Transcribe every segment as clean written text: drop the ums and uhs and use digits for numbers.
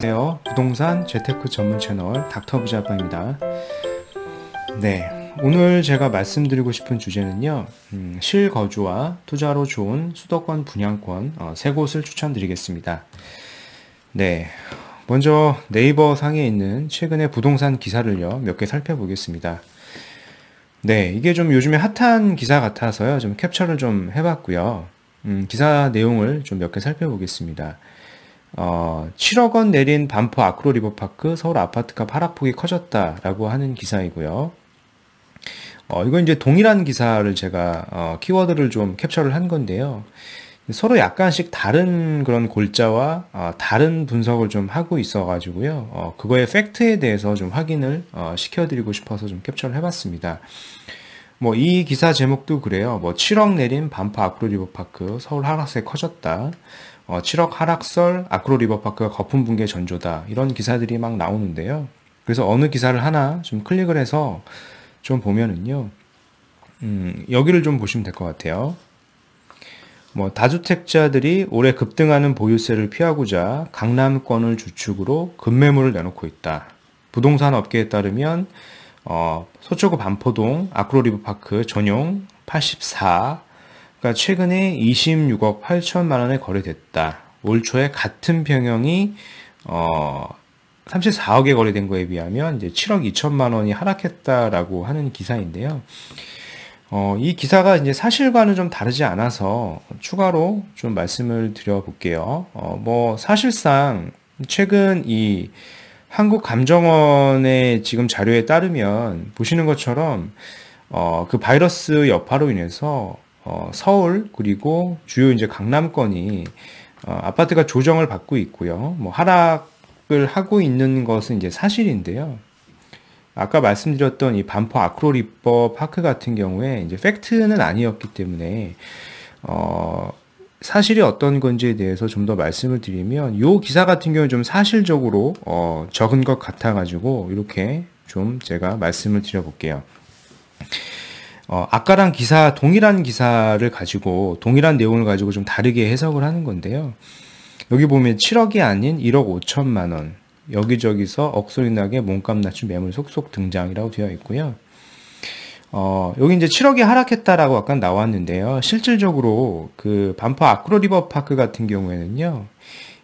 안녕하세요. 부동산 재테크 전문 채널 닥터부자빠입니다. 네, 오늘 제가 말씀드리고 싶은 주제는요, 실거주와 투자로 좋은 수도권 분양권 세 곳을 추천드리겠습니다. 네, 먼저 네이버 상에 있는 최근의 부동산 기사를요, 몇 개 살펴보겠습니다. 네, 이게 좀 요즘에 핫한 기사 같아서요, 좀 캡처를 좀 해봤고요. 기사 내용을 좀 몇 개 살펴보겠습니다. 7억 원 내린 반포 아크로 리버파크 서울 아파트값 하락폭이 커졌다라고 하는 기사이고요. 이건 이제 동일한 기사를 제가 키워드를 좀 캡처를 한 건데요. 서로 약간씩 다른 그런 골자와 다른 분석을 좀 하고 있어가지고요. 그거의 팩트에 대해서 좀 확인을 시켜드리고 싶어서 좀 캡처를 해봤습니다. 이 기사 제목도 그래요. 7억 내린 반포 아크로 리버파크 서울 하락세 커졌다. 7억 하락설 아크로 리버파크가 거품 붕괴 전조다. 이런 기사들이 막 나오는데요. 그래서 어느 기사를 하나 좀 클릭을 해서 좀 보면은요. 여기를 좀 보시면 될 것 같아요. 다주택자들이 올해 급등하는 보유세를 피하고자 강남권을 주축으로 급매물을 내놓고 있다. 부동산 업계에 따르면 서초구 반포동 아크로 리버파크 전용 84 최근에 26억 8천만 원에 거래됐다. 올 초에 같은 평형이 34억에 거래된 거에 비하면 이제 7억 2천만 원이 하락했다라고 하는 기사인데요. 이 기사가 이제 사실과는 좀 다르지 않아서 추가로 좀 말씀을 드려볼게요. 사실상 최근 이 한국감정원의 지금 자료에 따르면 보시는 것처럼 그 바이러스 여파로 인해서 서울 그리고 주요 이제 강남권이 아파트가 조정을 받고 있고요. 하락을 하고 있는 것은 이제 사실인데요. 아까 말씀드렸던 이 반포 아크로 리버파크 같은 경우에 이제 팩트는 아니었기 때문에 사실이 어떤 건지에 대해서 좀 더 말씀을 드리면 이 기사 같은 경우는 좀 사실적으로 적은 것 같아가지고 이렇게 좀 제가 말씀을 드려볼게요. 아까랑 동일한 기사를 가지고, 동일한 내용을 가지고 좀 다르게 해석을 하는 건데요. 여기 보면 7억이 아닌 1억 5천만 원, 여기저기서 억소리 나게 몸값 낮춘 매물 속속 등장이라고 되어 있고요. 여기 이제 7억이 하락했다라고 아까 나왔는데요. 실질적으로 그 반포 아크로 리버파크 같은 경우에는요,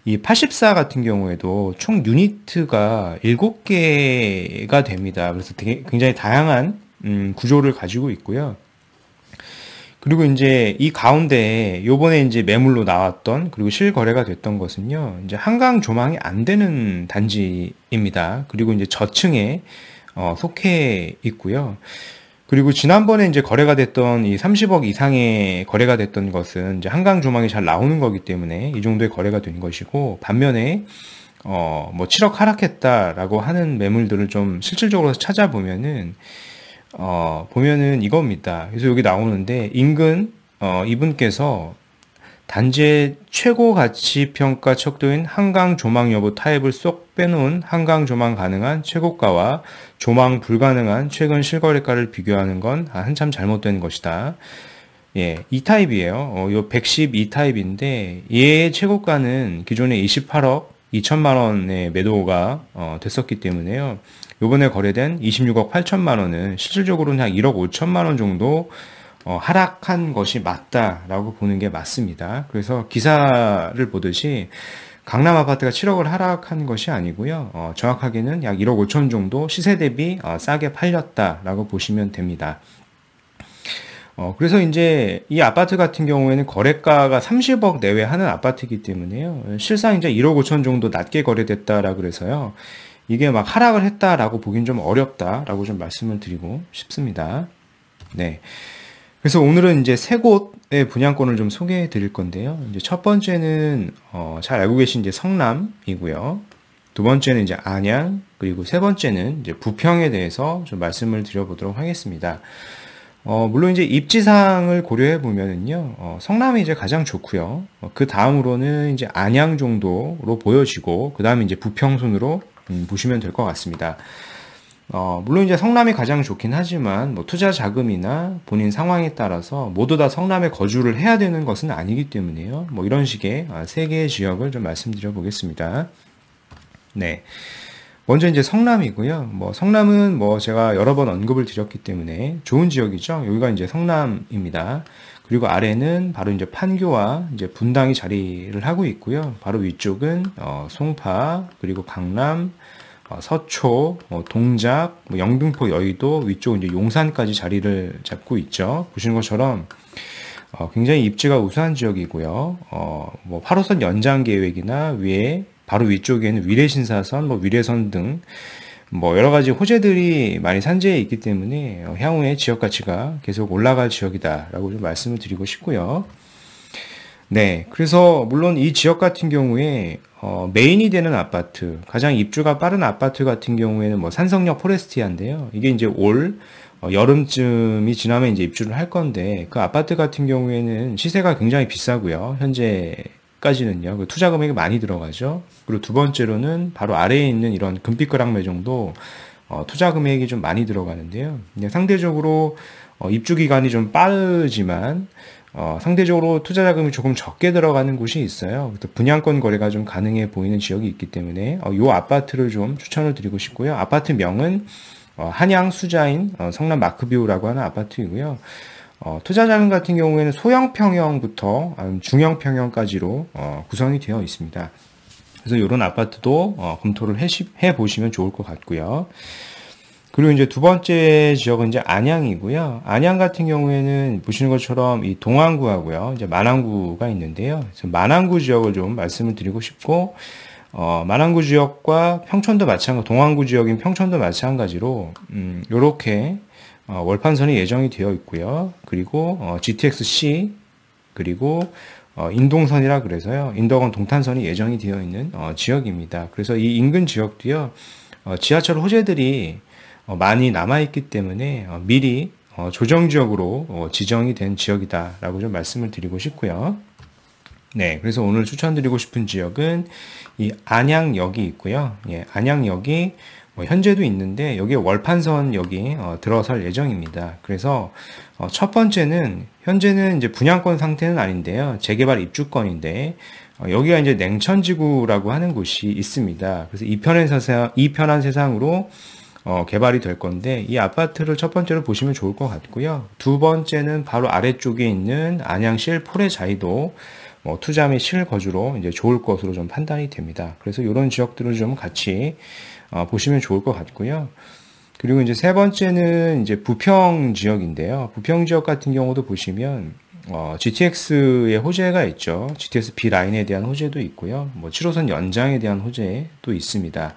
이 84 같은 경우에도 총 유니트가 7개가 됩니다. 그래서 되게 굉장히 다양한 구조를 가지고 있고요. 그리고 이제 이 가운데 요번에 이제 매물로 나왔던 그리고 실거래가 됐던 것은요, 이제 한강 조망이 안 되는 단지입니다. 그리고 이제 저층에 속해 있고요. 그리고 지난번에 이제 거래가 됐던 이 30억 이상의 거래가 됐던 것은 이제 한강 조망이 잘 나오는 거기 때문에 이 정도의 거래가 된 것이고, 반면에 7억 하락했다라고 하는 매물들을 좀 실질적으로 찾아보면은 보면은 이겁니다. 그래서 여기 나오는데 인근 이분께서 단지의 최고 가치 평가 척도인 한강 조망 여부 타입을 쏙 빼놓은 한강 조망 가능한 최고가와 조망 불가능한 최근 실거래가를 비교하는 건 한참 잘못된 것이다. 예, 이 타입이에요. 요 112 타입인데 얘의 최고가는 기존에 28억 2천만 원의 매도가 됐었기 때문에요. 요번에 거래된 26억 8천만 원은 실질적으로는 한 1억 5천만 원 정도 하락한 것이 맞다라고 보는 게 맞습니다. 그래서 기사를 보듯이 강남 아파트가 7억을 하락한 것이 아니고요. 정확하게는 약 1억 5천 정도 시세 대비 싸게 팔렸다라고 보시면 됩니다. 그래서 이제 이 아파트 같은 경우에는 거래가가 30억 내외 하는 아파트이기 때문에요. 실상 이제 1억 5천 정도 낮게 거래됐다라고 그래서요. 이게 막 하락을 했다라고 보긴 좀 어렵다라고 좀 말씀을 드리고 싶습니다. 네. 그래서 오늘은 이제 세 곳의 분양권을 좀 소개해 드릴 건데요. 이제 첫 번째는, 잘 알고 계신 이제 성남이고요. 두 번째는 이제 안양, 그리고 세 번째는 이제 부평에 대해서 좀 말씀을 드려보도록 하겠습니다. 물론 이제 입지상을 고려해 보면은요, 성남이 이제 가장 좋고요. 그 다음으로는 이제 안양 정도로 보여지고, 그 다음에 이제 부평 순으로 보시면 될 것 같습니다. 물론 이제 성남이 가장 좋긴 하지만 투자 자금이나 본인 상황에 따라서 모두 다 성남에 거주를 해야 되는 것은 아니기 때문에요. 이런 식의 세 개의 지역을 좀 말씀드려 보겠습니다. 네. 먼저 이제 성남이고요. 뭐 성남은 뭐 제가 여러 번 언급을 드렸기 때문에 좋은 지역이죠. 여기가 이제 성남입니다. 그리고 아래는 바로 이제 판교와 이제 분당이 자리를 하고 있고요. 바로 위쪽은 송파, 그리고 강남, 서초, 동작, 뭐 영등포, 여의도, 위쪽 이제 용산까지 자리를 잡고 있죠. 보시는 것처럼 굉장히 입지가 우수한 지역이고요. 뭐 8호선 연장 계획이나 위에 바로 위쪽에는 위례신사선, 뭐 위례선 등 뭐 여러 가지 호재들이 많이 산재해 있기 때문에 향후에 지역 가치가 계속 올라갈 지역이다라고 좀 말씀을 드리고 싶고요. 네, 그래서 물론 이 지역 같은 경우에 메인이 되는 아파트, 가장 입주가 빠른 아파트 같은 경우에는 뭐 산성역 포레스티아인데요. 이게 이제 올 여름쯤이 지나면 이제 입주를 할 건데 그 아파트 같은 경우에는 시세가 굉장히 비싸고요. 현재까지는요. 그 투자 금액이 많이 들어가죠. 그리고 두 번째로는 바로 아래에 있는 이런 금빛거랑 매종도 투자 금액이 좀 많이 들어가는데요. 상대적으로 입주 기간이 좀 빠르지만 상대적으로 투자 자금이 조금 적게 들어가는 곳이 있어요. 분양권 거래가 좀 가능해 보이는 지역이 있기 때문에 이 아파트를 좀 추천을 드리고 싶고요. 아파트 명은 한양 수자인 성남 마크뷰라고 하는 아파트이고요. 투자 자금 같은 경우에는 소형 평형부터 중형 평형까지로 구성이 되어 있습니다. 그래서 이런 아파트도 검토를 해 보시면 좋을 것 같고요. 그리고 이제 두 번째 지역은 이제 안양이고요. 안양 같은 경우에는 보시는 것처럼 이 동안구하고요, 이제 만안구가 있는데요. 그래서 만안구 지역을 좀 말씀을 드리고 싶고, 만안구 지역과 평촌도 마찬가지, 동안구 지역인 평촌도 마찬가지로, 요렇게, 월판선이 예정이 되어 있고요. 그리고, GTX-C, 그리고, 인동선이라 그래서요. 인덕원 동탄선이 예정이 되어 있는, 지역입니다. 그래서 이 인근 지역도요, 지하철 호재들이 많이 남아있기 때문에 미리 조정지역으로 지정이 된 지역이다라고 좀 말씀을 드리고 싶고요. 네, 그래서 오늘 추천드리고 싶은 지역은 이 안양역이 있고요. 예, 안양역이 현재도 있는데 여기에 월판선역이 들어설 예정입니다. 그래서 첫 번째는 현재는 이제 분양권 상태는 아닌데요. 재개발 입주권인데 여기가 이제 냉천지구라고 하는 곳이 있습니다. 그래서 이편한 세상으로 개발이 될 건데 이 아파트를 첫 번째로 보시면 좋을 것 같고요. 두 번째는 바로 아래쪽에 있는 안양시 포레자이도 투자 및 실거주로 이제 좋을 것으로 좀 판단이 됩니다. 그래서 이런 지역들을 좀 같이 보시면 좋을 것 같고요. 그리고 이제 세 번째는 이제 부평 지역인데요. 부평 지역 같은 경우도 보시면 GTX의 호재가 있죠. GTX B 라인에 대한 호재도 있고요. 뭐 7호선 연장에 대한 호재도 있습니다.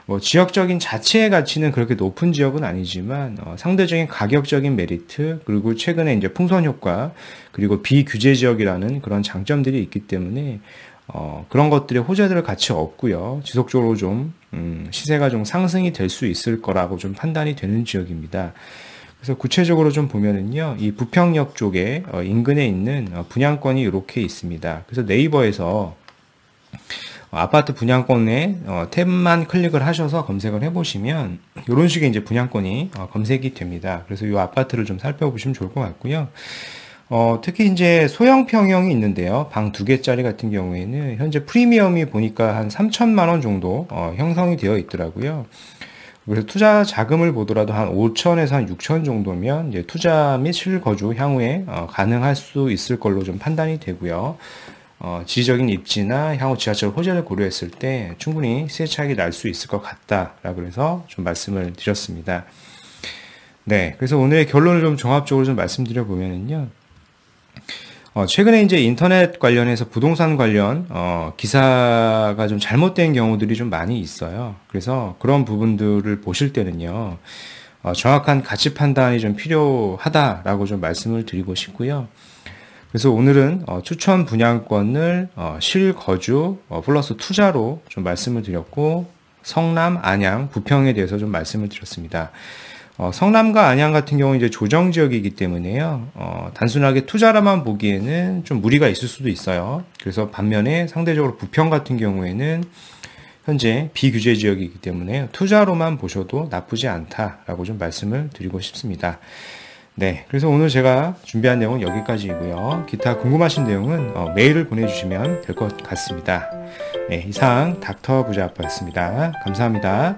뭐 지역적인 자체의 가치는 그렇게 높은 지역은 아니지만 상대적인 가격적인 메리트, 그리고 최근에 이제 풍선 효과, 그리고 비규제 지역이라는 그런 장점들이 있기 때문에 그런 것들의 호재들을 같이 얻고요. 지속적으로 좀 시세가 좀 상승이 될 수 있을 거라고 좀 판단이 되는 지역입니다. 그래서 구체적으로 좀 보면은요, 이 부평역 쪽에 인근에 있는 분양권이 이렇게 있습니다. 그래서 네이버에서 아파트 분양권에 탭만 클릭을 하셔서 검색을 해보시면 이런 식의 이제 분양권이 검색이 됩니다. 그래서 이 아파트를 좀 살펴보시면 좋을 것 같고요. 특히 이제 소형 평형이 있는데요. 방 2개짜리 같은 경우에는 현재 프리미엄이 보니까 한 3천만 원 정도 형성이 되어 있더라고요. 그래서 투자 자금을 보더라도 한 5천에서 한 6천 정도면 이제 투자 및 실거주 향후에 가능할 수 있을 걸로 좀 판단이 되고요. 지리적인 입지나 향후 지하철 호재를 고려했을 때 충분히 시세 차익이 날 수 있을 것 같다라고 해서 좀 말씀을 드렸습니다. 네, 그래서 오늘의 결론을 좀 종합적으로 좀 말씀드려 보면은요. 최근에 이제 인터넷 관련해서 부동산 관련 기사가 좀 잘못된 경우들이 좀 많이 있어요. 그래서 그런 부분들을 보실 때는요. 정확한 가치 판단이 좀 필요하다라고 좀 말씀을 드리고 싶고요. 그래서 오늘은 추천 분양권을 실거주 플러스 투자로 좀 말씀을 드렸고, 성남, 안양, 부평에 대해서 좀 말씀을 드렸습니다. 성남과 안양 같은 경우는 이제 조정 지역이기 때문에요. 단순하게 투자라만 보기에는 좀 무리가 있을 수도 있어요. 그래서 반면에 상대적으로 부평 같은 경우에는 현재 비규제 지역이기 때문에 투자로만 보셔도 나쁘지 않다라고 좀 말씀을 드리고 싶습니다. 네, 그래서 오늘 제가 준비한 내용은 여기까지이고요. 기타 궁금하신 내용은 메일을 보내주시면 될 것 같습니다. 네, 이상 닥터 부자아빠였습니다. 감사합니다.